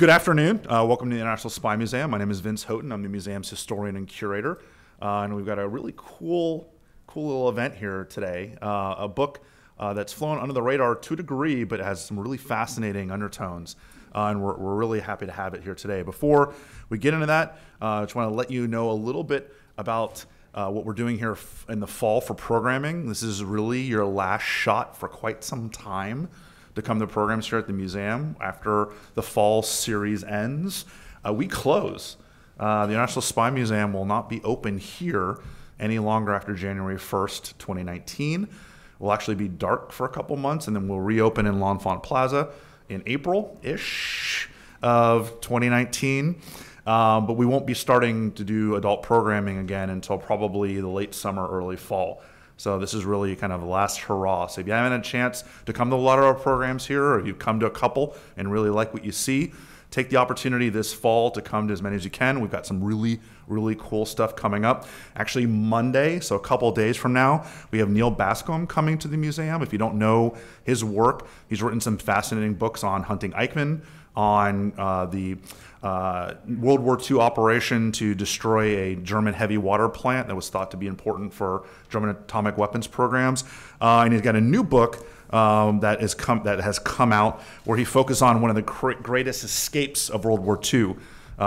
Good afternoon. Welcome to the International Spy Museum. My name is Vince Houghton. I'm the museum's historian and curator. And we've got a really cool little event here today. A book that's flown under the radar to a degree, but has some really fascinating undertones. And we're really happy to have it here today. Before we get into that, I just want to let you know a little bit about what we're doing here in the fall for programming. This is really your last shot for quite some time to come to programs here at the museum. After the fall series ends, we close. The International Spy Museum will not be open here any longer after January 1st, 2019. We'll actually be dark for a couple months, and then we'll reopen in L'Enfant Plaza in April-ish of 2019. But we won't be starting to do adult programming again until probably the late summer, early fall. So this is really kind of the last hurrah. So if you haven't had a chance to come to a lot of our programs here, or if you've come to a couple and really like what you see, take the opportunity this fall to come to as many as you can. We've got some really cool stuff coming up. Actually, Monday, so a couple of days from now, we have Neil Bascom coming to the museum. If you don't know his work, he's written some fascinating books on hunting Eichmann, on the World War II operation to destroy a German heavy water plant that was thought to be important for German atomic weapons programs. And he's got a new book that has come out where he focused on one of the greatest escapes of World War II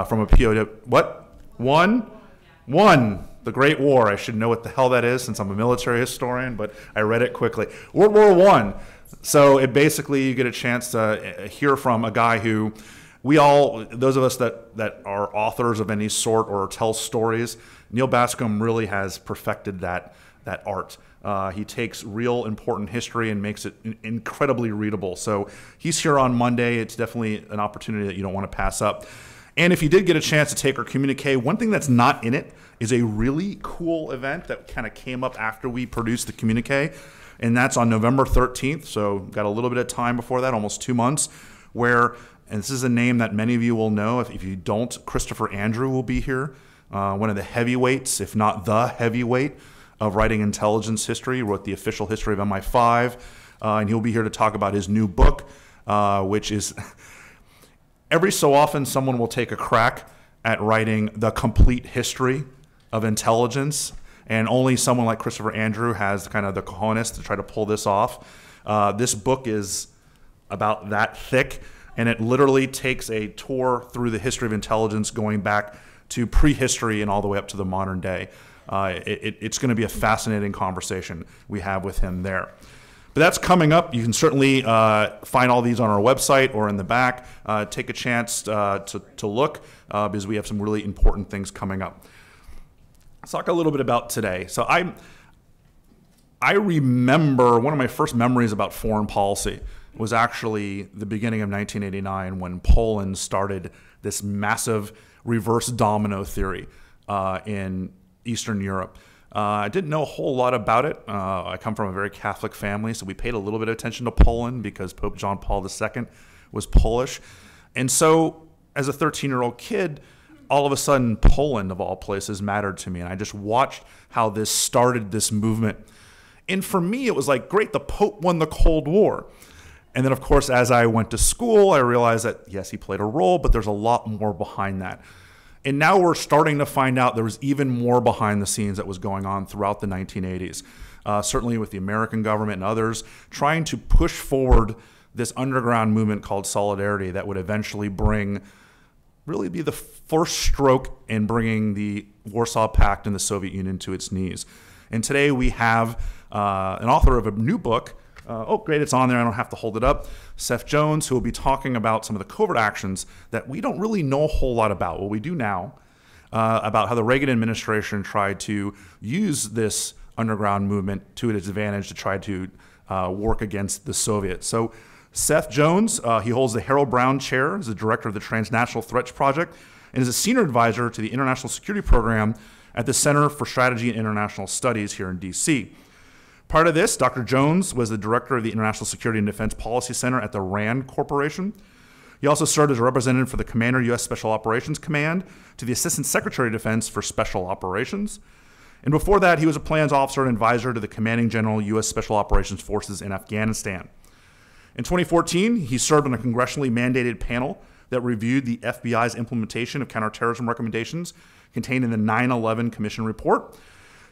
from a POW. What? One? The Great War. I should know what the hell that is since I'm a military historian, but I read it quickly. World War I. So it basically, you get a chance to hear from a guy who those of us that are authors of any sort or tell stories, Neil Bascom really has perfected that art. He takes real important history and makes it incredibly readable. So he's here on Monday. It's definitely an opportunity that you don't want to pass up. And if you did get a chance to take our communique, one thing that's not in it is a really cool event that kind of came up after we produced the communique. And that's on November 13th, so got a little bit of time before that, almost 2 months, and this is a name that many of you will know. If you don't, Christopher Andrew will be here, one of the heavyweights, if not the heavyweight, of writing intelligence history. He wrote the official history of MI5, and he'll be here to talk about his new book, which is, every so often someone will take a crack at writing the complete history of intelligence. And only someone like Christopher Andrew has kind of the cojones to try to pull this off. This book is about that thick, and it literally takes a tour through the history of intelligence going back to prehistory and all the way up to the modern day. It's going to be a fascinating conversation we have with him there. But that's coming up. You can certainly find all these on our website or in the back. Take a chance to look because we have some really important things coming up. Let's talk a little bit about today. So I remember one of my first memories about foreign policy was actually the beginning of 1989 when Poland started this massive reverse domino theory in Eastern Europe. I didn't know a whole lot about it. I come from a very Catholic family, so we paid a little bit of attention to Poland because Pope John Paul II was Polish. And so as a 13-year-old kid, all of a sudden, Poland, of all places, mattered to me. And I just watched how this started this movement. And for me, it was like, great, the Pope won the Cold War. And then, of course, as I went to school, I realized that, yes, he played a role, but there's a lot more behind that. And now we're starting to find out there was even more behind the scenes that was going on throughout the 1980s, certainly with the American government and others, trying to push forward this underground movement called Solidarity that would eventually really be the first stroke in bringing the Warsaw Pact and the Soviet Union to its knees. And today we have an author of a new book. Oh, great, it's on there. I don't have to hold it up. Seth Jones, who will be talking about some of the covert actions that we don't really know a whole lot about. What we do now about how the Reagan administration tried to use this underground movement to its advantage to try to work against the Soviets. So Seth Jones, he holds the Harold Brown Chair as the director of the Transnational Threats Project and is a senior advisor to the International Security Program at the Center for Strategy and International Studies here in D.C. Prior to this, Dr. Jones was the director of the International Security and Defense Policy Center at the RAND Corporation. He also served as a representative for the Commander, U.S. Special Operations Command, to the Assistant Secretary of Defense for Special Operations. And before that, he was a plans officer and advisor to the Commanding General, U.S. Special Operations Forces in Afghanistan. In 2014, he served on a congressionally mandated panel that reviewed the FBI's implementation of counterterrorism recommendations contained in the 9/11 Commission report.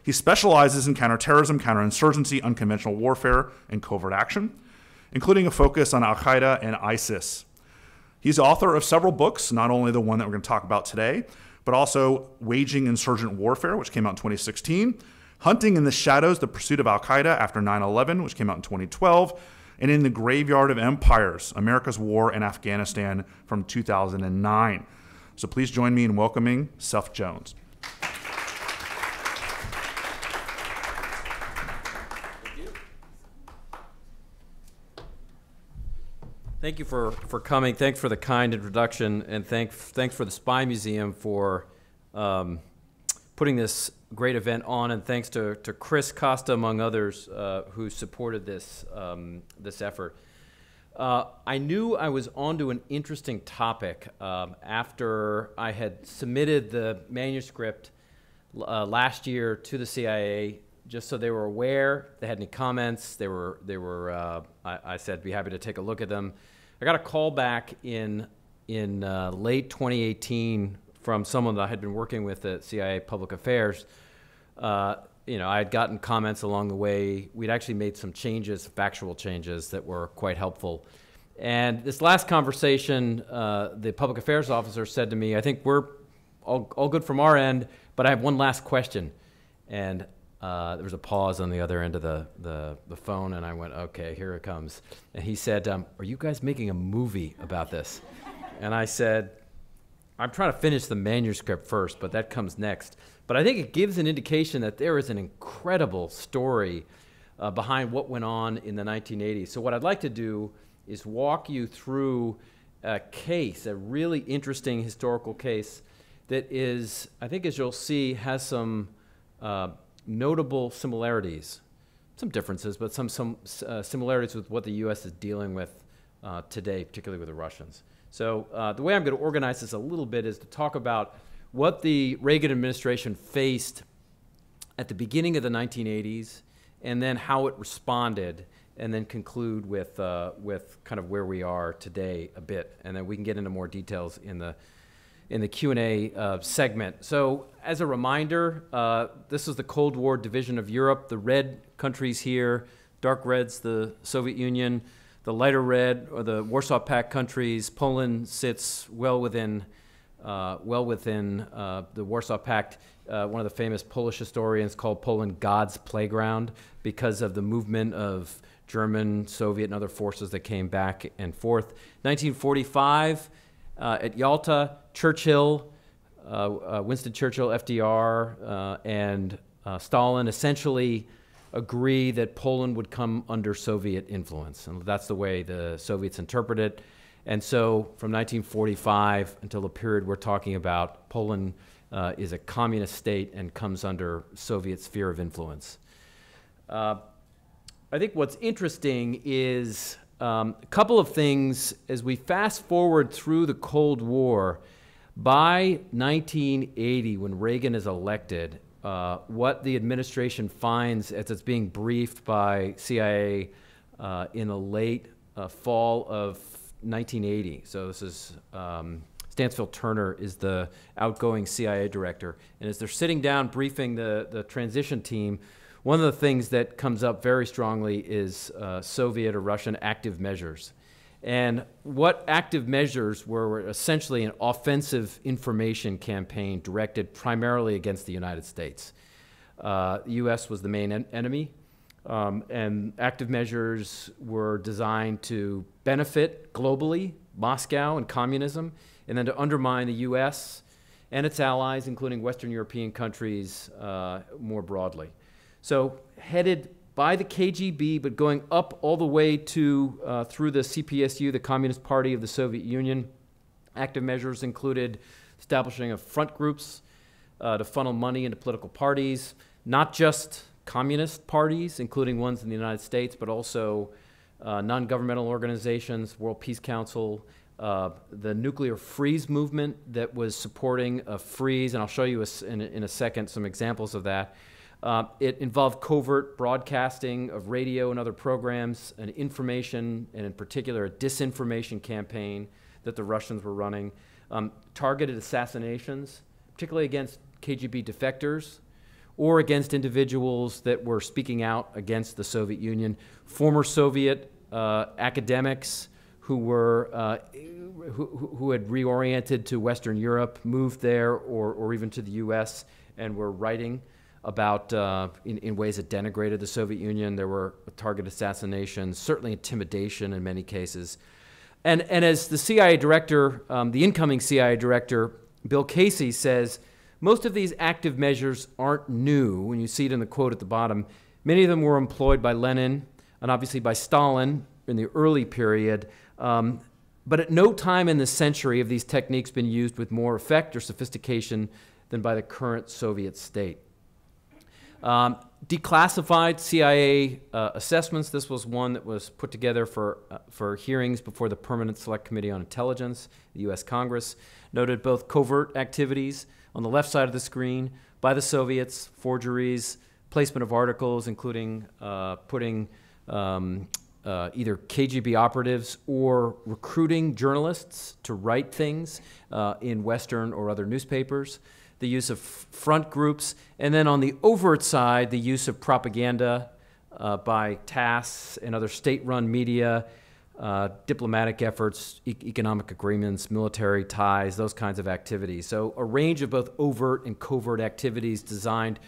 He specializes in counterterrorism, counterinsurgency, unconventional warfare, and covert action, including a focus on Al-Qaeda and ISIS. He's author of several books, not only the one that we're going to talk about today, but also Waging Insurgent Warfare, which came out in 2016, Hunting in the Shadows, The Pursuit of Al-Qaeda After 9/11, which came out in 2012, and In the Graveyard of Empires, America's War in Afghanistan from 2009. So please join me in welcoming Seth Jones. Thank you for coming. Thanks for the kind introduction, and thanks for the Spy Museum for putting this great event on, and thanks to Chris Costa, among others, who supported this effort. I knew I was onto an interesting topic after I had submitted the manuscript last year to the CIA, just so they were aware. If they had any comments, I said, be happy to take a look at them. I got a call back in late 2018 from someone that I had been working with at CIA Public Affairs. I had gotten comments along the way. We'd actually made some changes, factual changes, that were quite helpful. And this last conversation, the public affairs officer said to me, I think we're all good from our end, but I have one last question. And there was a pause on the other end of the phone, and I went, okay, here it comes. And he said, are you guys making a movie about this? And I said, I'm trying to finish the manuscript first, but that comes next. But I think it gives an indication that there is an incredible story behind what went on in the 1980s. So what I'd like to do is walk you through a case, a really interesting historical case that is, I think as you'll see, has some notable similarities, some differences, but some similarities with what the U.S. is dealing with today, particularly with the Russians. So the way I'm going to organize this a little bit is to talk about what the Reagan administration faced at the beginning of the 1980s, and then how it responded, and then conclude with kind of where we are today a bit, and then we can get into more details in the Q&A segment. So as a reminder, this is the Cold War division of Europe. The red countries here, dark red's the Soviet Union. The lighter red are the Warsaw Pact countries. Poland sits well within the Warsaw Pact. One of the famous Polish historians called Poland God's playground because of the movement of German, Soviet, and other forces that came back and forth. 1945, at Yalta, Churchill, Winston Churchill, FDR, and Stalin essentially agree that Poland would come under Soviet influence. And that's the way the Soviets interpret it. And so from 1945 until the period we're talking about, Poland is a communist state and comes under Soviet sphere of influence. I think what's interesting is a couple of things as we fast forward through the Cold War. By 1980, when Reagan is elected, what the administration finds as it's being briefed by CIA in the late fall of 1980. So this is Stansfield Turner is the outgoing CIA director, and as they're sitting down briefing the transition team, one of the things that comes up very strongly is Soviet or Russian active measures. And what active measures were essentially an offensive information campaign directed primarily against the United States. The U.S. was the main enemy, and active measures were designed to benefit globally Moscow and communism, and then to undermine the U.S. and its allies, including Western European countries more broadly. So headed by the KGB, but going up all the way to through the CPSU, the Communist Party of the Soviet Union. Active measures included establishing of front groups to funnel money into political parties, not just communist parties, including ones in the United States, but also non-governmental organizations, World Peace Council, the nuclear freeze movement that was supporting a freeze, and I'll show you in a second some examples of that. It involved covert broadcasting of radio and other programs, and information, and in particular a disinformation campaign that the Russians were running, targeted assassinations, particularly against KGB defectors or against individuals that were speaking out against the Soviet Union, former Soviet academics who had reoriented to Western Europe, moved there, or even to the U.S. and were writing about in ways that denigrated the Soviet Union. There were target assassinations, certainly intimidation in many cases. And as the CIA director, the incoming CIA director, Bill Casey, says, most of these active measures aren't new. When you see it in the quote at the bottom, many of them were employed by Lenin and obviously by Stalin in the early period. But at no time in this century have these techniques been used with more effect or sophistication than by the current Soviet state. Declassified CIA assessments. This was one that was put together for hearings before the Permanent Select Committee on Intelligence, the U.S. Congress, noted both covert activities on the left side of the screen by the Soviets, forgeries, placement of articles, including putting either KGB operatives or recruiting journalists to write things in Western or other newspapers, the use of front groups, and then on the overt side, the use of propaganda by TASS and other state-run media, diplomatic efforts, economic agreements, military ties, those kinds of activities. So a range of both overt and covert activities designed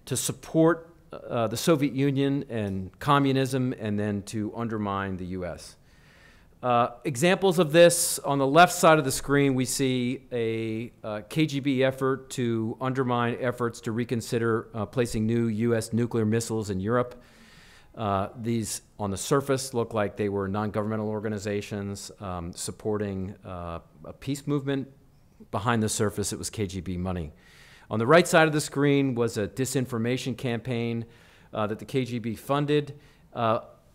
to support the Soviet Union and communism, and then to undermine the U.S. Examples of this, on the left side of the screen, we see a KGB effort to undermine efforts to reconsider placing new U.S. nuclear missiles in Europe. These, on the surface, look like they were non-governmental organizations supporting a peace movement. Behind the surface, it was KGB money. On the right side of the screen was a disinformation campaign that the KGB funded.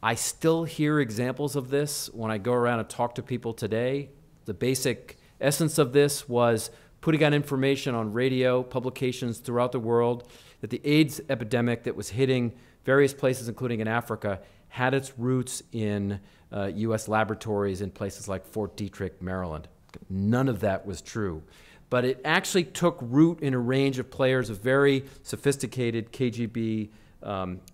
I still hear examples of this when I go around and talk to people today. The basic essence of this was putting out information on radio, publications throughout the world, that the AIDS epidemic that was hitting various places, including in Africa, had its roots in U.S. laboratories in places like Fort Detrick, Maryland. None of that was true. But it actually took root in a range of players of very sophisticated KGB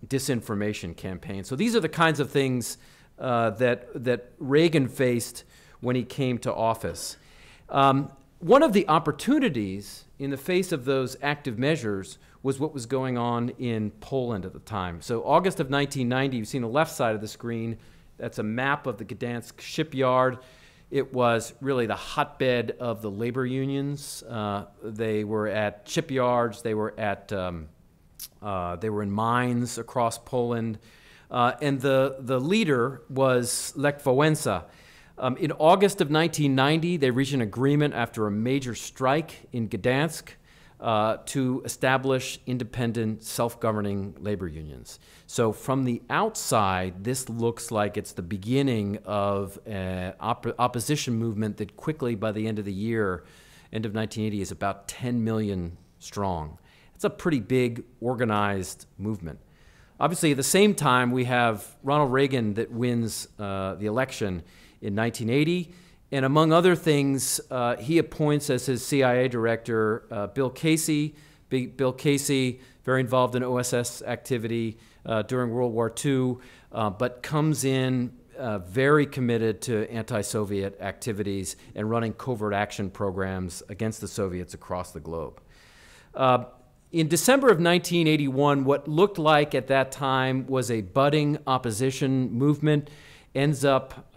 disinformation campaigns. So these are the kinds of things that Reagan faced when he came to office. One of the opportunities in the face of those active measures was what was going on in Poland at the time. So August of 1990, you've seen the left side of the screen. That's a map of the Gdansk shipyard. It was really the hotbed of the labor unions. They were at shipyards. They were in mines across Poland, and the leader was Lech Wałęsa. In August of 1990, they reached an agreement after a major strike in Gdansk to establish independent, self-governing labor unions. So from the outside, this looks like it's the beginning of an opposition movement that quickly, by the end of the year, end of 1980, is about 10 million strong. It's a pretty big, organized movement. Obviously, at the same time, we have Ronald Reagan that wins the election in 1980. And among other things, he appoints as his CIA director Bill Casey. Bill Casey, very involved in OSS activity during World War II, but comes in very committed to anti-Soviet activities and running covert action programs against the Soviets across the globe. In December of 1981, what looked like at that time was a budding opposition movement ends up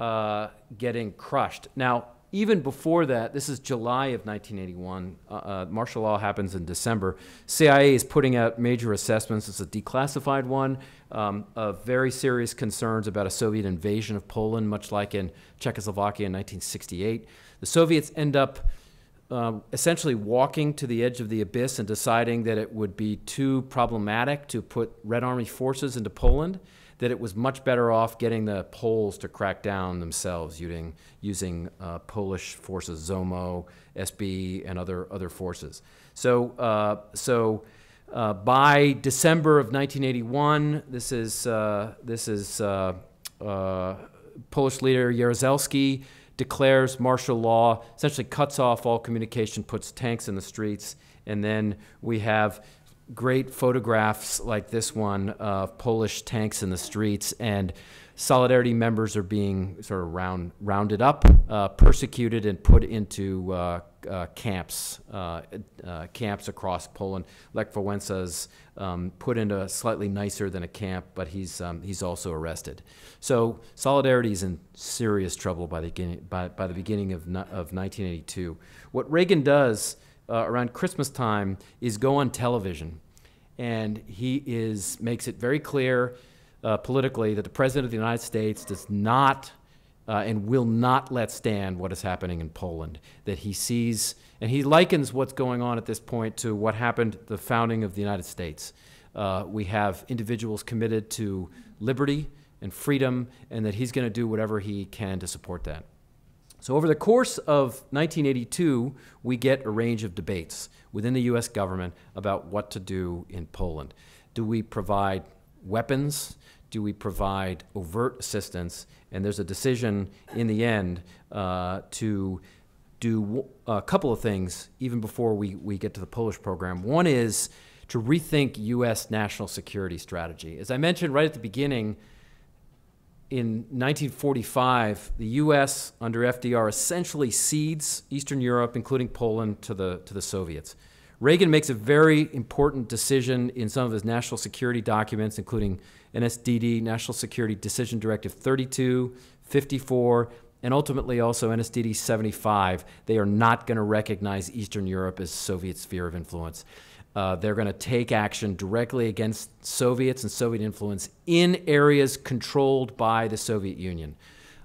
getting crushed. Now, even before that, this is July of 1981. Martial law happens in December. CIA is putting out major assessments. It's a declassified one of very serious concerns about a Soviet invasion of Poland, much like in Czechoslovakia in 1968. The Soviets end up essentially walking to the edge of the abyss and deciding that it would be too problematic to put Red Army forces into Poland, that it was much better off getting the Poles to crack down themselves using Polish forces, ZOMO, SB, and other forces. So by December of 1981, this is Polish leader Jaruzelski declares martial law, essentially cuts off all communication, puts tanks in the streets, and then we have great photographs like this one of Polish tanks in the streets, and Solidarity members are being sort of rounded up, persecuted, and put into camps across Poland. Lech Wałęsa's put into slightly nicer than a camp, but he's also arrested. So Solidarity is in serious trouble by the beginning of 1982. What Reagan does around Christmas time is go on television, and he makes it very clear politically that the President of the United States does not and will not let stand what is happening in Poland, that he sees, and he likens what's going on at this point to what happened at the founding of the United States. We have individuals committed to liberty and freedom, and that he's going to do whatever he can to support that. So over the course of 1982, we get a range of debates within the U.S. government about what to do in Poland. Do we provide weapons? Do we provide overt assistance? And there's a decision in the end to do a couple of things even before we get to the Polish program. One is to rethink U.S. national security strategy. As I mentioned right at the beginning, in 1945, the U.S. under FDR essentially cedes Eastern Europe, including Poland, to the Soviets. Reagan makes a very important decision in some of his national security documents, including NSDD, National Security Decision Directive 32, 54, and ultimately also NSDD 75. They are not going to recognize Eastern Europe as Soviet sphere of influence. They're going to take action directly against Soviets and Soviet influence in areas controlled by the Soviet Union.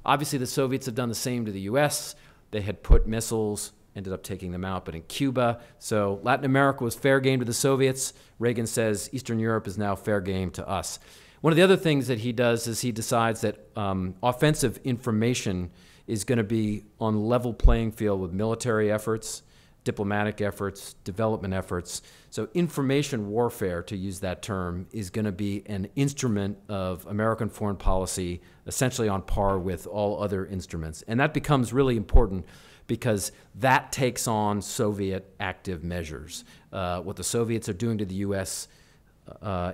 Obviously, the Soviets have done the same to the U.S. They had put missiles, ended up taking them out, but in Cuba. So Latin America was fair game to the Soviets. Reagan says Eastern Europe is now fair game to us. One of the other things that he does is he decides that offensive information is going to be on level playing field with military efforts, diplomatic efforts, development efforts. So information warfare, to use that term, is going to be an instrument of American foreign policy, essentially on par with all other instruments. And that becomes really important because that takes on Soviet active measures. What the Soviets are doing to the U.S.,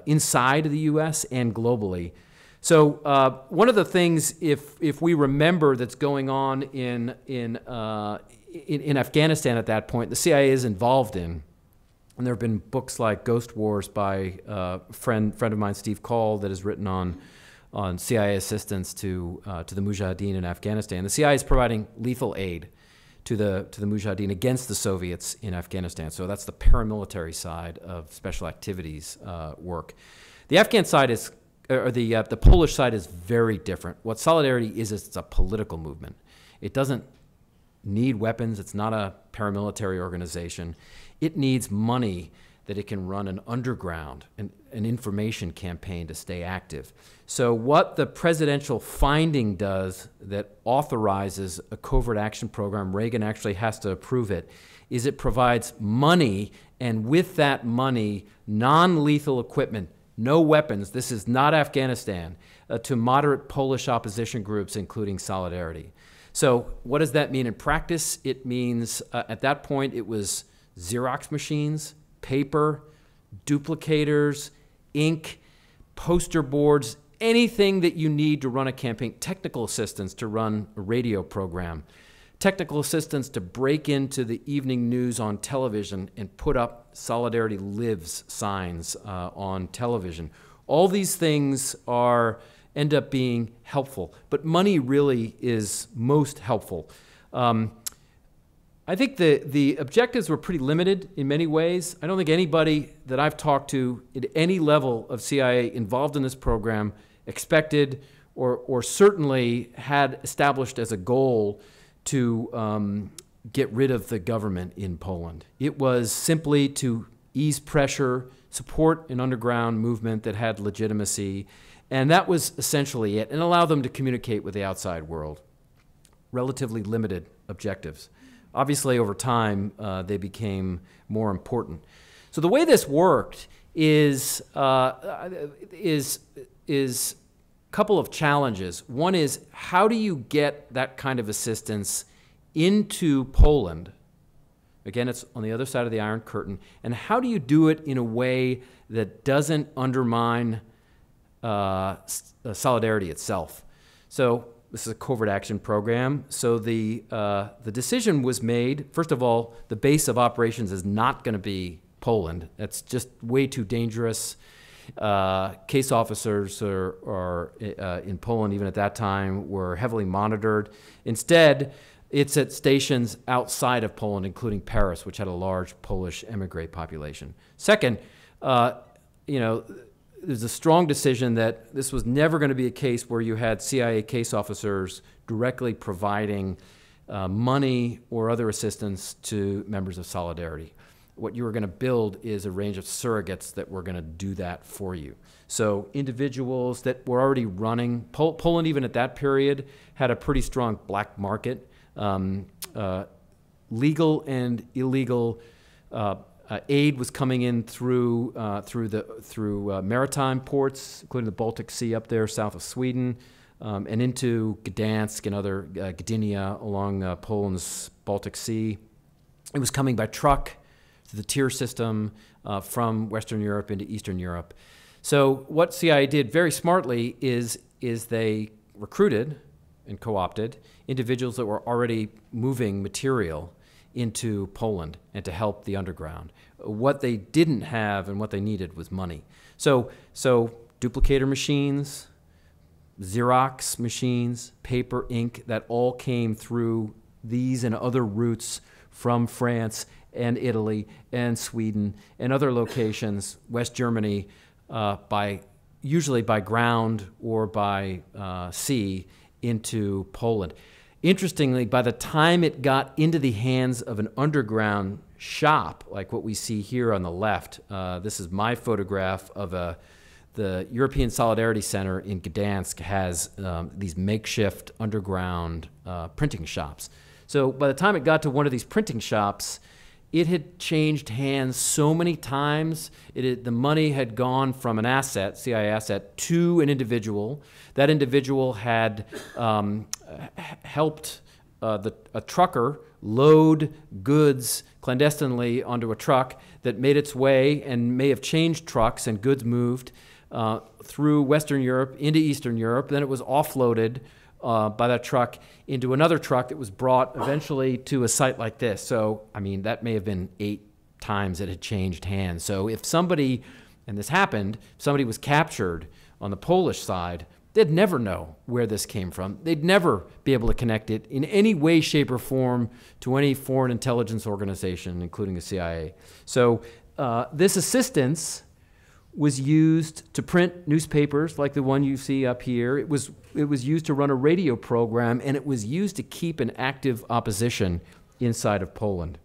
inside of the U.S. and globally. So one of the things, if we remember, that's going on in Afghanistan at that point, the CIA is involved in, and there have been books like Ghost Wars by a friend of mine, Steve Call, that has written on CIA assistance to the Mujahideen in Afghanistan. The CIA is providing lethal aid to the Mujahideen against the Soviets in Afghanistan. So that's the paramilitary side of special activities work. The Afghan side is, or the Polish side is very different. What Solidarity is it's a political movement. It doesn't need weapons. It's not a paramilitary organization. It needs money that it can run an underground, an information campaign to stay active. So what the presidential finding does that authorizes a covert action program, Reagan actually has to approve it, is it provides money, and with that money, non-lethal equipment, no weapons, this is not Afghanistan, to moderate Polish opposition groups, including Solidarity. So what does that mean in practice? It means at that point it was Xerox machines, paper, duplicators, ink, poster boards, anything that you need to run a campaign, technical assistance to run a radio program, technical assistance to break into the evening news on television and put up Solidarity Lives signs on television. All these things end up being helpful, but money really is most helpful. I think the objectives were pretty limited in many ways. I don't think anybody that I've talked to at any level of CIA involved in this program expected or certainly had established as a goal to get rid of the government in Poland. It was simply to ease pressure, support an underground movement that had legitimacy, and that was essentially it, and allow them to communicate with the outside world. Relatively limited objectives. Obviously, over time, they became more important. So the way this worked is a couple of challenges. One is, how do you get that kind of assistance into Poland? Again, it's on the other side of the Iron Curtain. And how do you do it in a way that doesn't undermine solidarity itself? So this is a covert action program. So the decision was made, first of all, the base of operations is not going to be Poland. That's just way too dangerous. Case officers are in Poland, even at that time, were heavily monitored. Instead, it's at stations outside of Poland, including Paris, which had a large Polish emigre population. Second, there's a strong decision that this was never going to be a case where you had CIA case officers directly providing money or other assistance to members of Solidarity. What you were going to build is a range of surrogates that were going to do that for you. So individuals that were already running, Poland even at that period had a pretty strong black market. Legal and illegal aid was coming in through maritime ports, including the Baltic Sea up there south of Sweden, and into Gdansk and other Gdynia along Poland's Baltic Sea. It was coming by truck through the tier system from Western Europe into Eastern Europe. So what CIA did very smartly is they recruited and co-opted individuals that were already moving material into Poland and to help the underground. What they didn't have and what they needed was money. So duplicator machines, Xerox machines, paper, ink, that all came through these and other routes from France and Italy and Sweden and other locations, West Germany, usually by ground or by sea into Poland. Interestingly, by the time it got into the hands of an underground shop, like what we see here on the left, this is my photograph of the European Solidarity Center in Gdansk has these makeshift underground printing shops. So by the time it got to one of these printing shops, it had changed hands so many times. The money had gone from an asset, CIA asset, to an individual. That individual had helped a trucker load goods clandestinely onto a truck that made its way and may have changed trucks, and goods moved through Western Europe into Eastern Europe. Then it was offloaded by that truck into another truck that was brought eventually to a site like this. So, I mean, that may have been 8 times it had changed hands. So if somebody, and this happened, if somebody was captured on the Polish side, they'd never know where this came from. They'd never be able to connect it in any way, shape, or form to any foreign intelligence organization, including the CIA. So this assistance was used to print newspapers like the one you see up here. It was used to run a radio program, and it was used to keep an active opposition inside of Poland.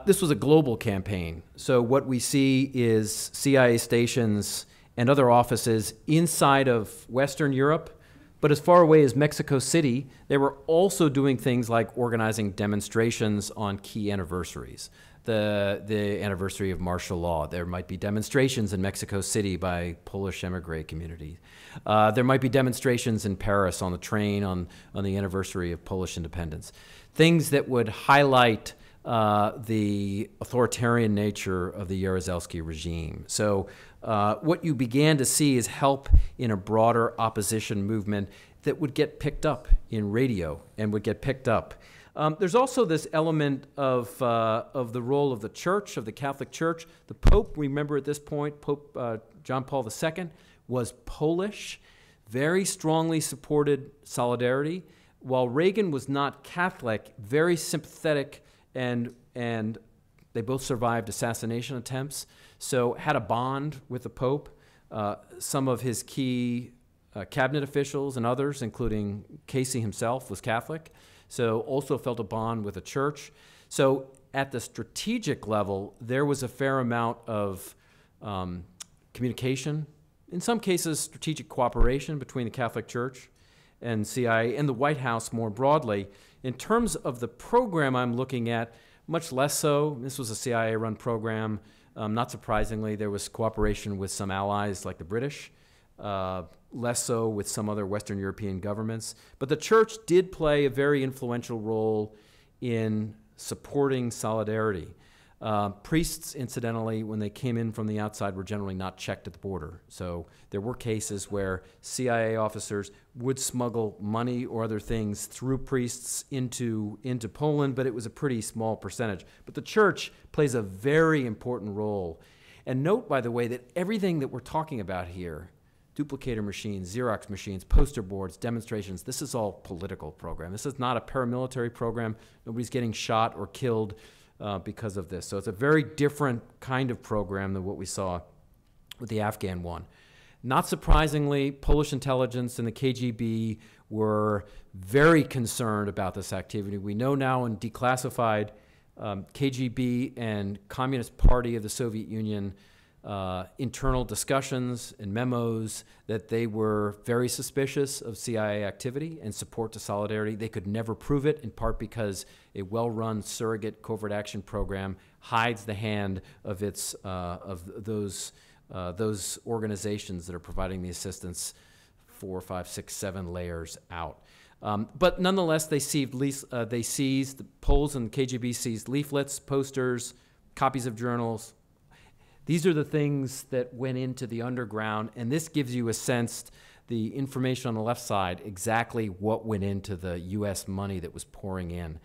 This was a global campaign. So what we see is CIA stations and other offices inside of Western Europe, but as far away as Mexico City, they were also doing things like organizing demonstrations on key anniversaries. The anniversary of martial law. There might be demonstrations in Mexico City by Polish emigre community. There might be demonstrations in Paris on the train on the anniversary of Polish independence. Things that would highlight the authoritarian nature of the Jaruzelski regime. So what you began to see is help in a broader opposition movement that would get picked up in radio and would get picked up. There's also this element of the role of the church, of the Catholic Church. The Pope, remember at this point, Pope John Paul II was Polish, very strongly supported Solidarity. While Reagan was not Catholic, very sympathetic, and they both survived assassination attempts, so had a bond with the Pope. Some of his key cabinet officials and others, including Casey himself, was Catholic. So also felt a bond with the church. So at the strategic level, there was a fair amount of communication, in some cases strategic cooperation between the Catholic Church and CIA and the White House more broadly. In terms of the program I'm looking at, much less so. This was a CIA-run program. Not surprisingly, there was cooperation with some allies like the British. less so with some other Western European governments. But the church did play a very influential role in supporting solidarity. Priests, incidentally, when they came in from the outside, were generally not checked at the border. So there were cases where CIA officers would smuggle money or other things through priests into Poland, but it was a pretty small percentage. But the church plays a very important role. And note, by the way, that everything that we're talking about here, duplicator machines, Xerox machines, poster boards, demonstrations, this is all political program. This is not a paramilitary program. Nobody's getting shot or killed because of this. So it's a very different kind of program than what we saw with the Afghan one. Not surprisingly, Polish intelligence and the KGB were very concerned about this activity. We know now in declassified KGB and Communist Party of the Soviet Union internal discussions and memos that they were very suspicious of CIA activity and support to solidarity. They could never prove it, in part because a well-run surrogate covert action program hides the hand of those organizations that are providing the assistance 4, 5, 6, 7 layers out. But nonetheless, the Poles and KGB seized leaflets, posters, copies of journals. These are the things that went into the underground, and this gives you a sense, the information on the left side, exactly what went into the U.S. money that was pouring in.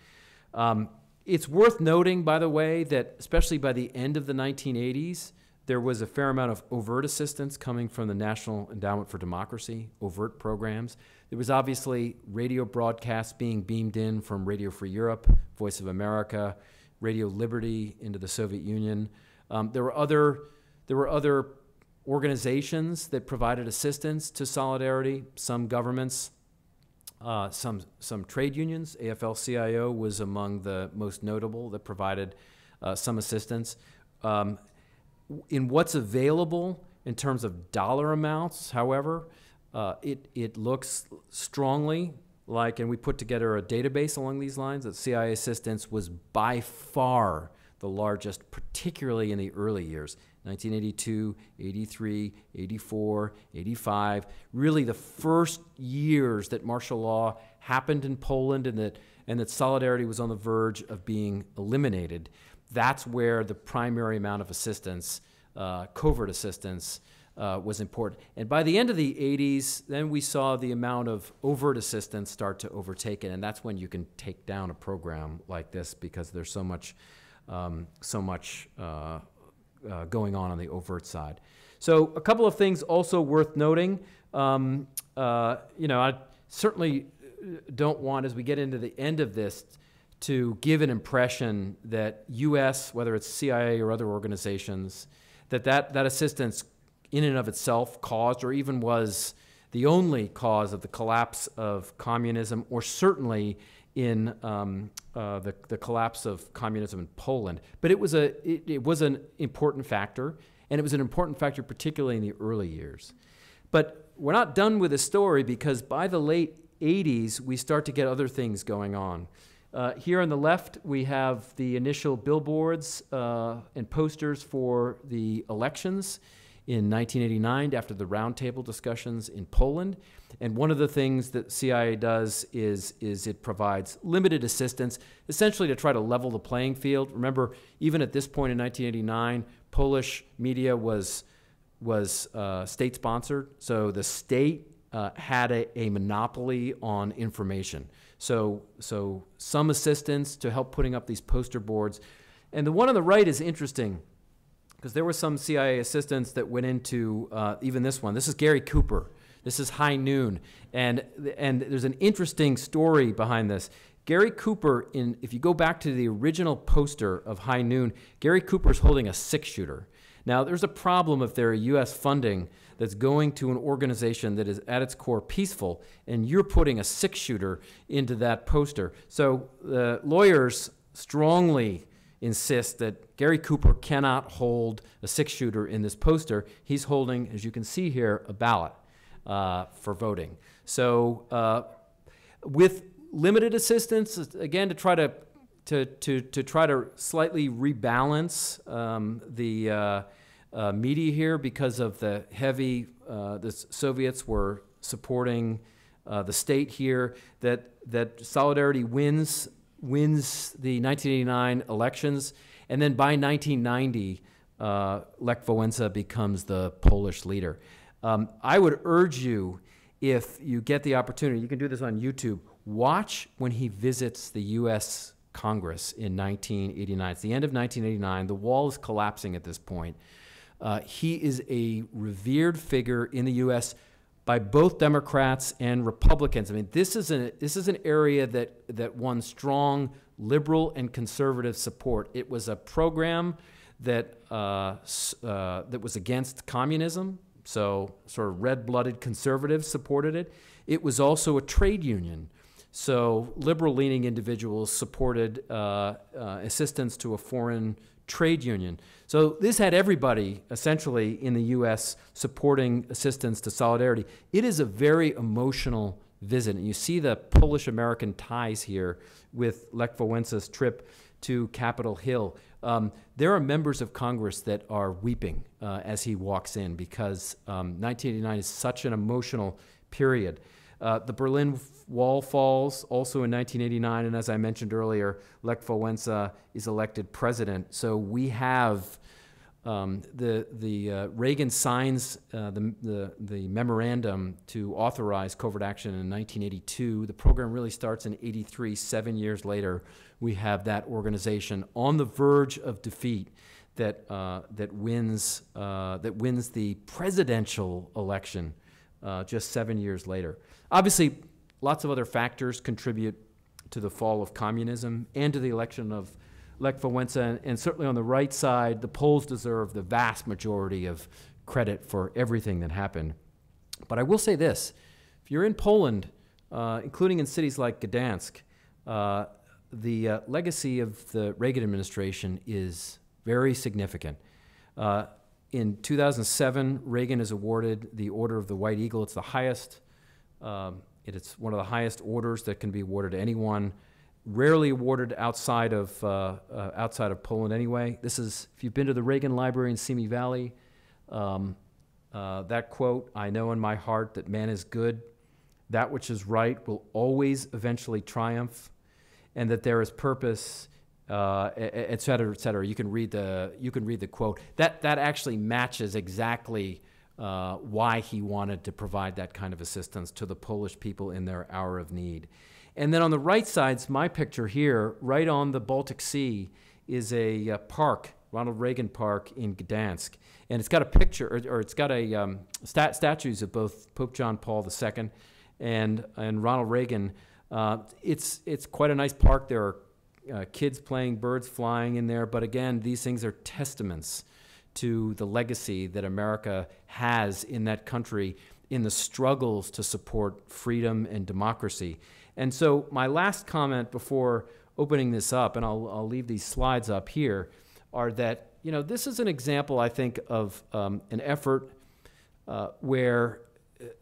It's worth noting, by the way, that especially by the end of the 1980s, there was a fair amount of overt assistance coming from the National Endowment for Democracy, overt programs. There was obviously radio broadcasts being beamed in from Radio Free Europe, Voice of America, Radio Liberty into the Soviet Union. There were other organizations that provided assistance to solidarity, some governments, some trade unions. AFL-CIO was among the most notable that provided some assistance. In what's available in terms of dollar amounts, however, it looks strongly like, and we put together a database along these lines, that CIA assistance was by far the largest, particularly in the early years, 1982, 83, 84, 85, really the first years that martial law happened in Poland and that solidarity was on the verge of being eliminated. That's where the primary amount of assistance, covert assistance, was important. And by the end of the 80s, then we saw the amount of overt assistance start to overtake it, and that's when you can take down a program like this because there's so much going on the overt side. So a couple of things also worth noting. I certainly don't want, as we get into the end of this, to give an impression that U.S., whether it's CIA or other organizations, that assistance in and of itself caused or even was the only cause of the collapse of communism, or certainly in the collapse of communism in Poland. But it was an important factor, and it was an important factor particularly in the early years. But we're not done with the story, because by the late 80s, we start to get other things going on. Here on the left, we have the initial billboards and posters for the elections in 1989 after the roundtable discussions in Poland. And one of the things that CIA does is it provides limited assistance, essentially to try to level the playing field. Remember, even at this point in 1989, Polish media was state-sponsored, so the state had a monopoly on information. So some assistance to help putting up these poster boards. And the one on the right is interesting, because there was some CIA assistance that went into even this one. This is Gary Cooper. This is High Noon. And there's an interesting story behind this. Gary Cooper, if you go back to the original poster of High Noon, Gary Cooper's holding a 6-shooter. Now, there's a problem if there are U.S. funding that's going to an organization that is at its core peaceful, and you're putting a 6-shooter into that poster. So the lawyers strongly insist that Gary Cooper cannot hold a 6-shooter in this poster. He's holding, as you can see here, a ballot for voting. So with limited assistance, again, to try to slightly rebalance the media here because of the heavy the Soviets were supporting the state here, that Solidarity wins the 1989 elections, and then by 1990, Lech Wałęsa becomes the Polish leader. I would urge you, if you get the opportunity, you can do this on YouTube, watch when he visits the U.S. Congress in 1989. It's the end of 1989. The wall is collapsing at this point. He is a revered figure in the U.S. by both Democrats and Republicans. I mean, this is an area that won strong liberal and conservative support. It was a program that was against communism, so sort of red-blooded conservatives supported it. It was also a trade union, so liberal-leaning individuals supported assistance to a foreign trade union. So this had everybody essentially in the U.S. supporting assistance to Solidarity. It is a very emotional visit, and you see the Polish-American ties here with Lech Wałęsa's trip to Capitol Hill. There are members of Congress that are weeping as he walks in, because 1989 is such an emotional period. The Berlin Wall falls also in 1989, and as I mentioned earlier, Lech Wałęsa is elected president. So we have Reagan signs the memorandum to authorize covert action in 1982. The program really starts in 83. 7 years later, we have that organization on the verge of defeat that wins the presidential election just 7 years later. Obviously, lots of other factors contribute to the fall of communism and to the election of Lech Wałęsa, and certainly on the right side, the Poles deserve the vast majority of credit for everything that happened. But I will say this, if you're in Poland, including in cities like Gdansk, the legacy of the Reagan administration is very significant. In 2007, Reagan is awarded the Order of the White Eagle. It's the highest, it's one of the highest orders that can be awarded to anyone. Rarely awarded outside of Poland anyway. This is, if you've been to the Reagan Library in Simi Valley, that quote, "I know in my heart that man is good, that which is right will always eventually triumph, and that there is purpose," et cetera, et cetera. You can read the quote. That actually matches exactly why he wanted to provide that kind of assistance to the Polish people in their hour of need. And then on the right side's my picture here, right on the Baltic Sea, is a park, Ronald Reagan Park in Gdansk. And it's got a picture, or it's got a statues of both Pope John Paul II and Ronald Reagan. It's quite a nice park. There are kids playing, birds flying in there. But again, these things are testaments to the legacy that America has in that country in the struggles to support freedom and democracy. And so my last comment before opening this up, and I'll leave these slides up here, are that, you know, this is an example, I think, of an effort where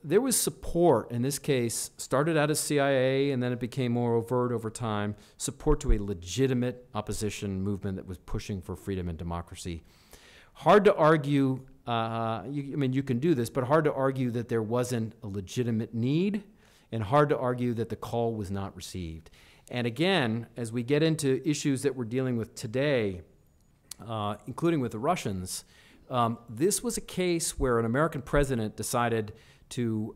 there was support, in this case, started out as CIA, and then it became more overt over time, support to a legitimate opposition movement that was pushing for freedom and democracy. Hard to argue, I mean, you can do this, but hard to argue that there wasn't a legitimate need, and hard to argue that the call was not received. And again, as we get into issues that we're dealing with today, including with the Russians, this was a case where an American president decided to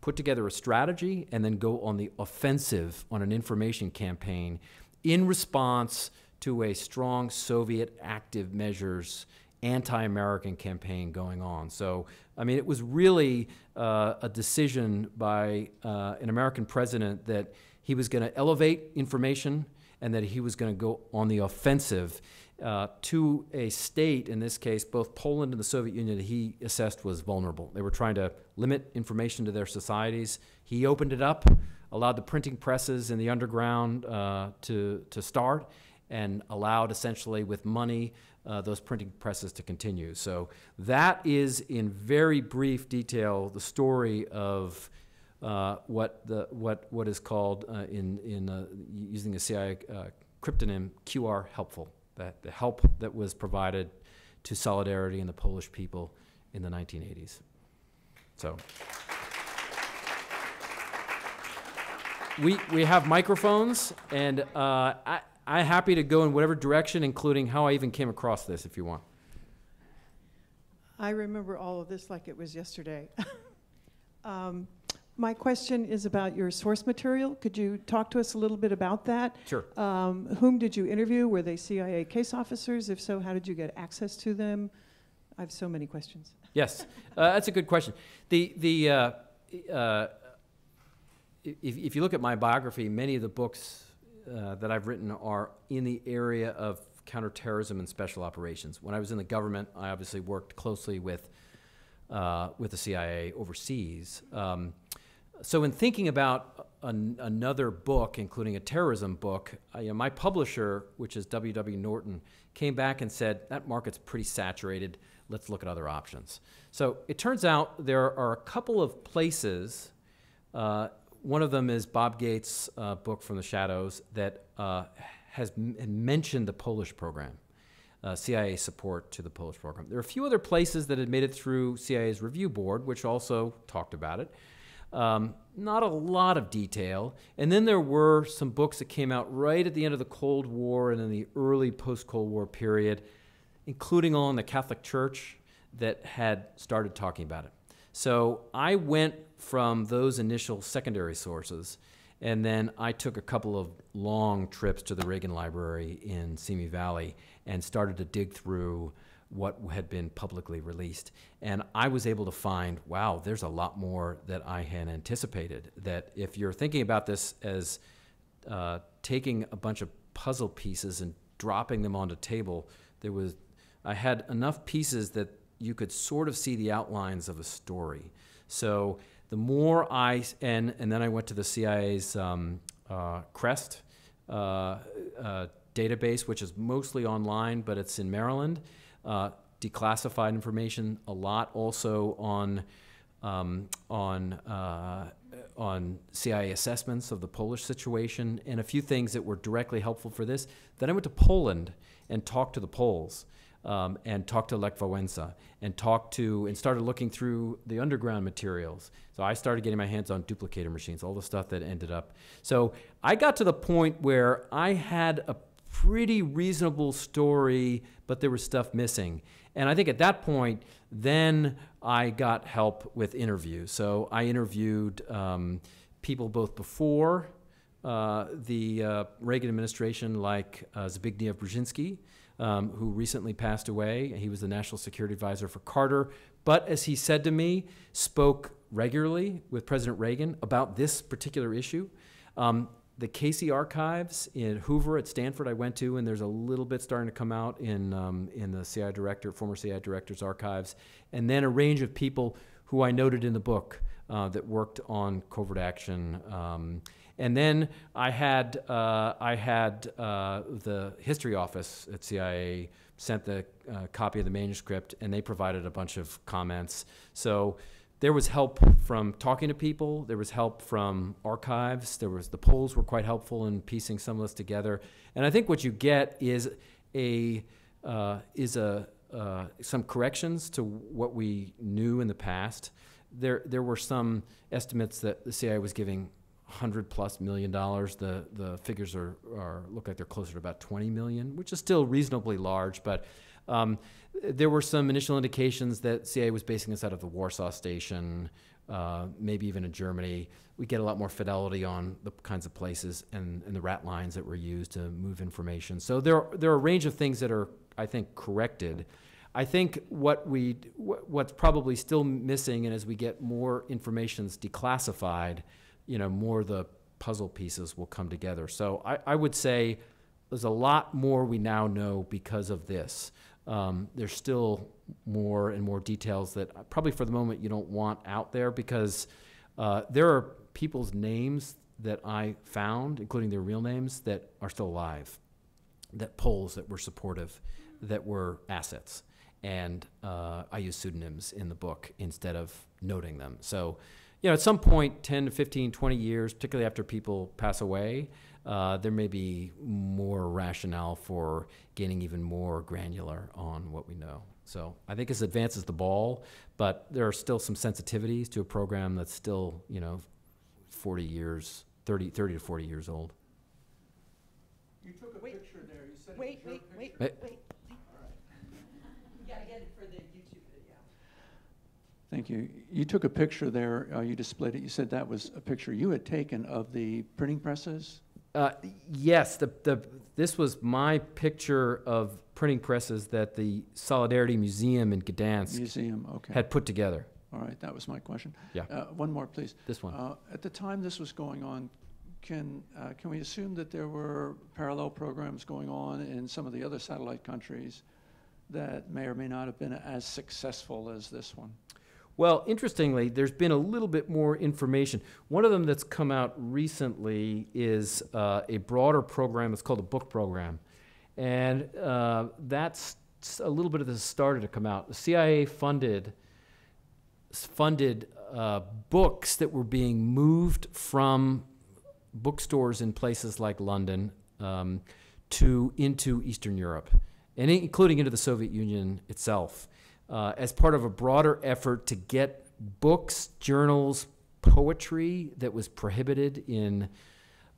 put together a strategy and then go on the offensive on an information campaign in response to a strong Soviet active measures anti-American campaign going on. So, I mean, it was really a decision by an American president that he was going to elevate information and that he was going to go on the offensive to a state, in this case, both Poland and the Soviet Union, that he assessed was vulnerable. They were trying to limit information to their societies. He opened it up, allowed the printing presses in the underground to start, and allowed essentially with money those printing presses to continue. So that is, in very brief detail, the story of what is called using the CIA cryptonym QR helpful, that the help that was provided to Solidarity and the Polish people in the 1980s. So we have microphones, and I'm happy to go in whatever direction, including how I even came across this, if you want. I remember all of this like it was yesterday. My question is about your source material. Could you talk to us a little bit about that? Sure. Whom did you interview? Were they CIA case officers? If so, how did you get access to them? I have so many questions. Yes, that's a good question. If you look at my biography, many of the books that I've written are in the area of counterterrorism and special operations. When I was in the government, I obviously worked closely with the CIA overseas. So in thinking about another book, including a terrorism book, my publisher, which is W.W. Norton, came back and said, that market's pretty saturated. Let's look at other options. So it turns out there are a couple of places. One of them is Bob Gates' book From the Shadows that has mentioned the Polish program, CIA support to the Polish program. There are a few other places that had made it through CIA's review board, which also talked about it. Not a lot of detail. And then there were some books that came out right at the end of the Cold War and in the early post-Cold War period, including on the Catholic Church, that had started talking about it. So I went from those initial secondary sources, and then I took a couple of long trips to the Reagan Library in Simi Valley and started to dig through what had been publicly released. And I was able to find, wow, there's a lot more that I had anticipated. That if you're thinking about this as taking a bunch of puzzle pieces and dropping them onto the table, I had enough pieces that you could sort of see the outlines of a story. So the more and then I went to the CIA's CREST database, which is mostly online, but it's in Maryland. Declassified information, a lot also on CIA assessments of the Polish situation, and a few things that were directly helpful for this. Then I went to Poland and talked to the Poles, and talked to Lech Wałęsa, and started looking through the underground materials. So I started getting my hands on duplicator machines, all the stuff that ended up. So I got to the point where I had a pretty reasonable story, but there was stuff missing. And I think at that point, then I got help with interviews. So I interviewed people both before the Reagan administration, like Zbigniew Brzezinski, who recently passed away. He was the National Security Advisor for Carter, but as he said to me, spoke regularly with President Reagan about this particular issue. The Casey archives in Hoover at Stanford I went to, and there's a little bit starting to come out in the former CIA director's archives, and then a range of people who I noted in the book that worked on covert action. And then I had the history office at CIA sent the copy of the manuscript, and they provided a bunch of comments. So there was help from talking to people. There was help from archives. The Poles were quite helpful in piecing some of this together. And I think what you get is some corrections to what we knew in the past. There were some estimates that the CIA was giving $100+ million. The figures look like they're closer to about 20 million, which is still reasonably large, but there were some initial indications that CIA was basing this out of the Warsaw Station, maybe even in Germany. We get a lot more fidelity on the kinds of places and the rat lines that were used to move information. So there are a range of things that are, I think, corrected. I think what's probably still missing, and as we get more information's declassified, more of the puzzle pieces will come together. So I would say there's a lot more we now know because of this. There's still more and more details that probably for the moment you don't want out there, because there are people's names that I found, including their real names, that are still alive, that Poles that were supportive, that were assets. And I use pseudonyms in the book instead of noting them. So, at some point, 10 to 15, 20 years, particularly after people pass away, there may be more rationale for getting even more granular on what we know. So I think this advances the ball, but there are still some sensitivities to a program that's still, 40 years, 30 to 40 years old. You took a picture there. You said Wait. All right. You gotta get it for the YouTube video. Thank you. You took a picture there. You displayed it. You said that was a picture you had taken of the printing presses? Yes, this was my picture of printing presses that the Solidarity Museum in Gdansk Okay. had put together. All right, that was my question. Yeah. One more, please. This one. At the time this was going on, can we assume that there were parallel programs going on in some of the other satellite countries that may or may not have been as successful as this one? Well, interestingly, there's been a little bit more information. One of them that's come out recently is a broader program. It's called the book program. And that's a little bit of the started to come out. The CIA funded books that were being moved from bookstores in places like London into Eastern Europe, and including into the Soviet Union itself, as part of a broader effort to get books, journals, poetry that was prohibited in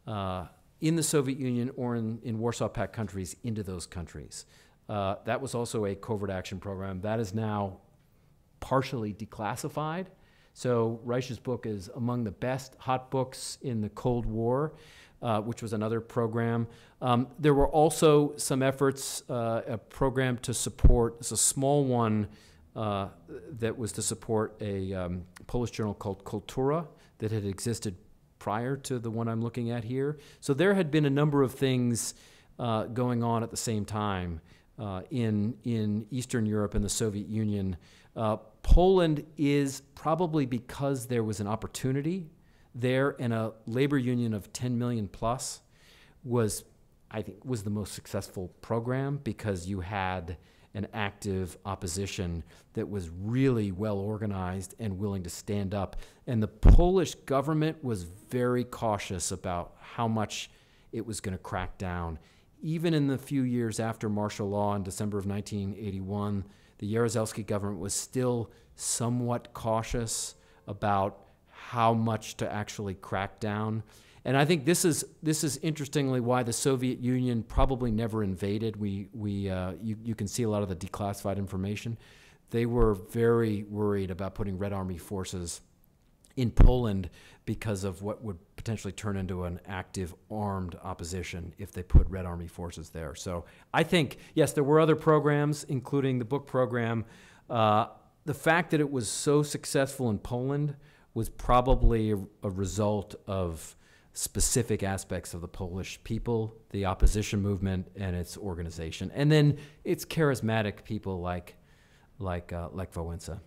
the Soviet Union or in Warsaw Pact countries into those countries. That was also a covert action program. That is now partially declassified. So Reich's book is among the best hot books in the Cold War, which was another program. There were also some efforts, a program to support, it's a small one that was to support a Polish journal called Kultura that had existed prior to the one I'm looking at here. So there had been a number of things going on at the same time in Eastern Europe and the Soviet Union. Poland is probably because there was an opportunity there, and a labor union of 10 million plus was the most successful program, because you had an active opposition that was really well organized and willing to stand up. And the Polish government was very cautious about how much it was going to crack down. Even in the few years after martial law in December of 1981, the Jaruzelski government was still somewhat cautious about how much to actually crack down. And I think this is interestingly why the Soviet Union probably never invaded. You can see a lot of the declassified information. They were very worried about putting Red Army forces in Poland because of what would potentially turn into an active armed opposition if they put Red Army forces there. So I think, yes, there were other programs, including the book program. The fact that it was so successful in Poland was probably a result of specific aspects of the Polish people, the opposition movement, and its organization, and then its charismatic people like Valenza.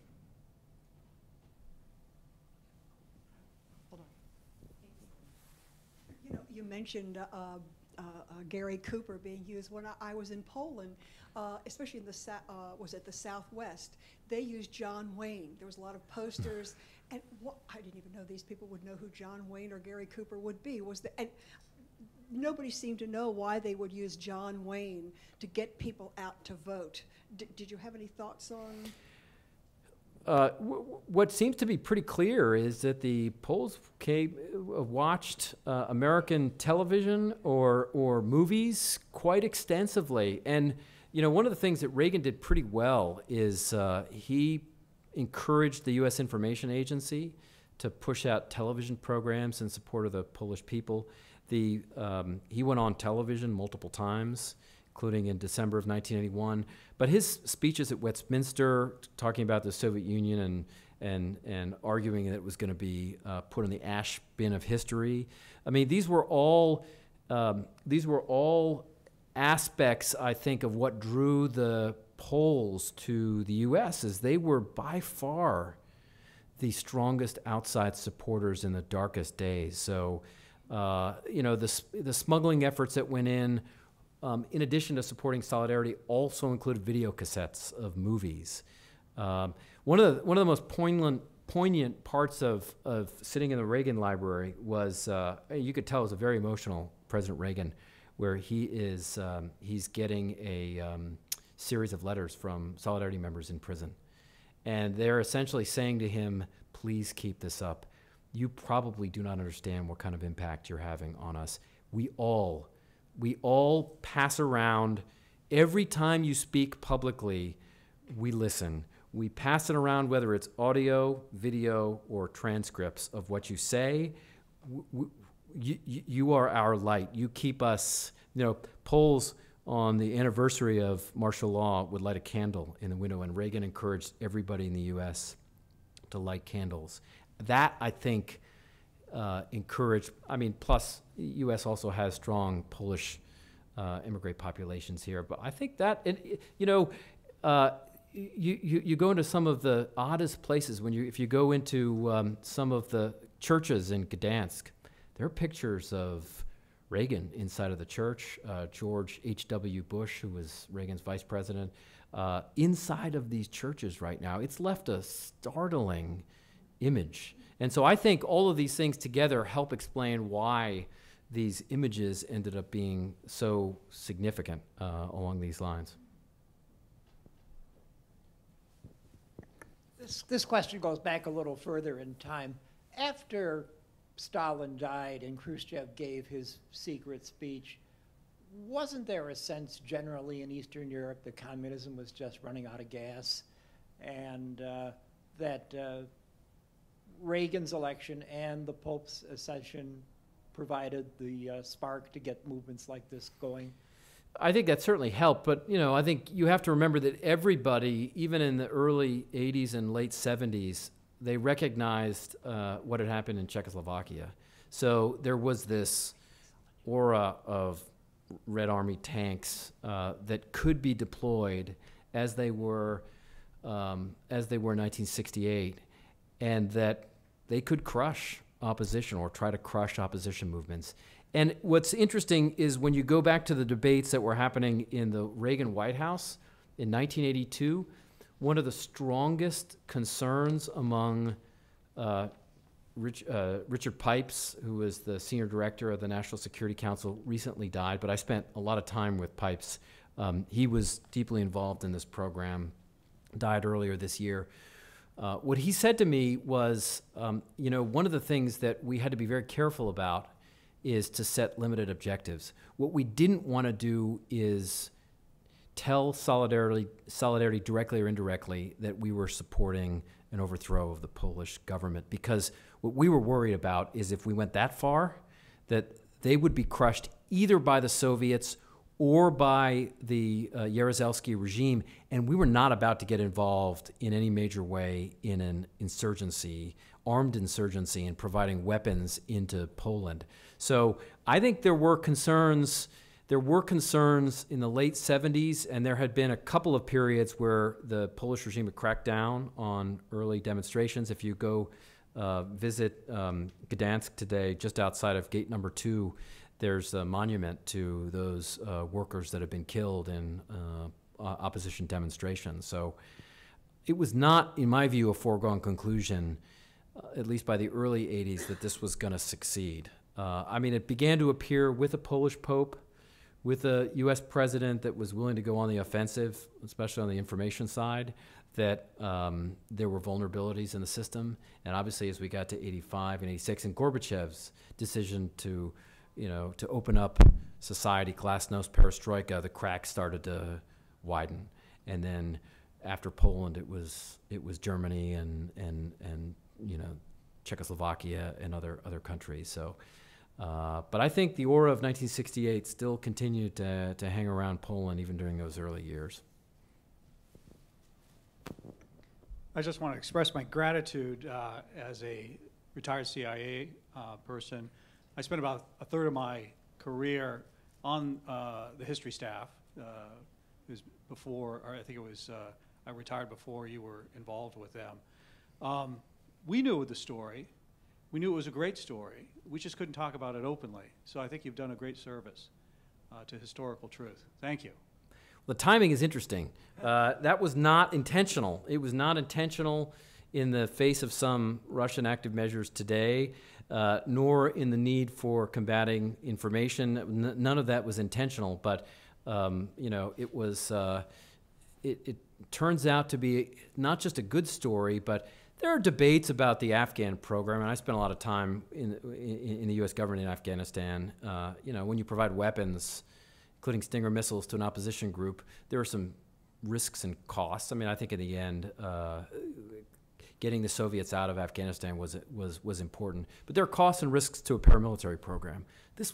You mentioned Gary Cooper being used. When I was in Poland, especially in the the Southwest, they used John Wayne. There was a lot of posters, and I didn't even know these people would know who John Wayne or Gary Cooper would be. And nobody seemed to know why they would use John Wayne to get people out to vote. Did you have any thoughts on? What seems to be pretty clear is that the Poles watched American television or movies quite extensively. And, one of the things that Reagan did pretty well is he encouraged the U.S. Information Agency to push out television programs in support of the Polish people. He went on television multiple times, including in December of 1981. But his speeches at Westminster, talking about the Soviet Union and arguing that it was going to be put in the ash bin of history. I mean, these were all aspects, I think, of what drew the Poles to the U.S. as they were by far the strongest outside supporters in the darkest days. So, the smuggling efforts that went in addition to supporting Solidarity, also included video cassettes of movies. One of the most poignant parts of sitting in the Reagan Library was, you could tell it was a very emotional President Reagan, where he's getting a series of letters from Solidarity members in prison. And they're essentially saying to him, please keep this up. You probably do not understand what kind of impact you're having on us. We all pass around, every time you speak publicly, we listen. We pass it around, whether it's audio, video, or transcripts of what you say. You are our light. You keep us, Poles on the anniversary of martial law would light a candle in the window, and Reagan encouraged everybody in the U.S. to light candles. That, I think, encouraged, plus the U.S. also has strong Polish immigrant populations here, but I think that, you go into some of the oddest places if you go into some of the churches in Gdansk, there are pictures of Reagan inside of the church, George H.W. Bush, who was Reagan's vice president, inside of these churches right now. It's left a startling image. And so I think all of these things together help explain why these images ended up being so significant along these lines. This question goes back a little further in time. After Stalin died and Khrushchev gave his secret speech, wasn't there a sense generally in Eastern Europe that communism was just running out of gas, and that Reagan's election and the Pope's accession provided the spark to get movements like this going? I think that certainly helped, but I think you have to remember that everybody, even in the early 80s and late 70s, they recognized what had happened in Czechoslovakia. So there was this aura of Red Army tanks that could be deployed as they were in 1968, and that they could crush opposition or try to crush opposition movements. And what's interesting is when you go back to the debates that were happening in the Reagan White House in 1982, one of the strongest concerns among Richard Pipes, who was the senior director of the National Security Council, recently died, but I spent a lot of time with Pipes. He was deeply involved in this program, died earlier this year. What he said to me was, one of the things that we had to be very careful about is to set limited objectives. What we didn't want to do is tell Solidarity directly or indirectly that we were supporting an overthrow of the Polish government, because what we were worried about is if we went that far, that they would be crushed either by the Soviets or by the Jaruzelski regime, and we were not about to get involved in any major way in an insurgency, armed insurgency, and providing weapons into Poland. So I think there were concerns in the late 70s, and there had been a couple of periods where the Polish regime had cracked down on early demonstrations. If you go visit Gdansk today, just outside of gate number 2, there's a monument to those workers that have been killed in opposition demonstrations. So it was not, in my view, a foregone conclusion, at least by the early 80s, that this was going to succeed. It began to appear with a Polish Pope, with a U.S. president that was willing to go on the offensive, especially on the information side, that there were vulnerabilities in the system. And obviously, as we got to 85 and 86, and Gorbachev's decision to open up society, glasnost, perestroika, the cracks started to widen. And then after Poland, it was Germany and Czechoslovakia and other countries. So, but I think the aura of 1968 still continued to hang around Poland even during those early years. I just want to express my gratitude as a retired CIA person. I spent about a third of my career on the history staff. It was before, or I think it was, I retired before you were involved with them. We knew the story. We knew it was a great story. We just couldn't talk about it openly. So I think you've done a great service to historical truth. Thank you. The timing is interesting. That was not intentional. It was not intentional in the face of some Russian active measures today, nor in the need for combating information. None of that was intentional, but it was it turns out to be not just a good story, but there are debates about the Afghan program, and I spent a lot of time in the U.S. government in Afghanistan. You know, when you provide weapons, including Stinger missiles, to an opposition group, there are some risks and costs. I mean, I think in the end, getting the Soviets out of Afghanistan was important. But there are costs and risks to a paramilitary program. There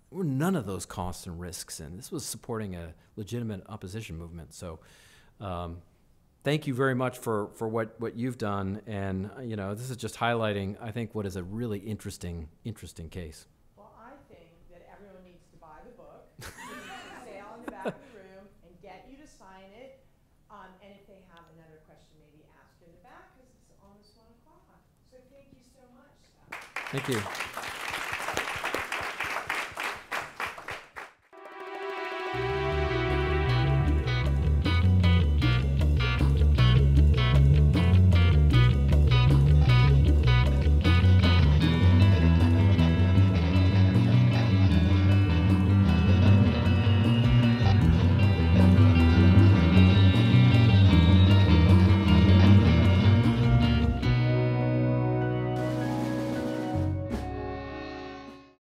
were none of those costs and risks, and this was supporting a legitimate opposition movement. So thank you very much for what you've done. And, you know, this is just highlighting, I think, what is a really interesting case. Well, I think that everyone needs to buy the book. It's for sale in the back of the room and get you to sign it. And if they have another question, maybe ask in the back because it's almost 1 o'clock. So thank you so much, Seth. Thank you.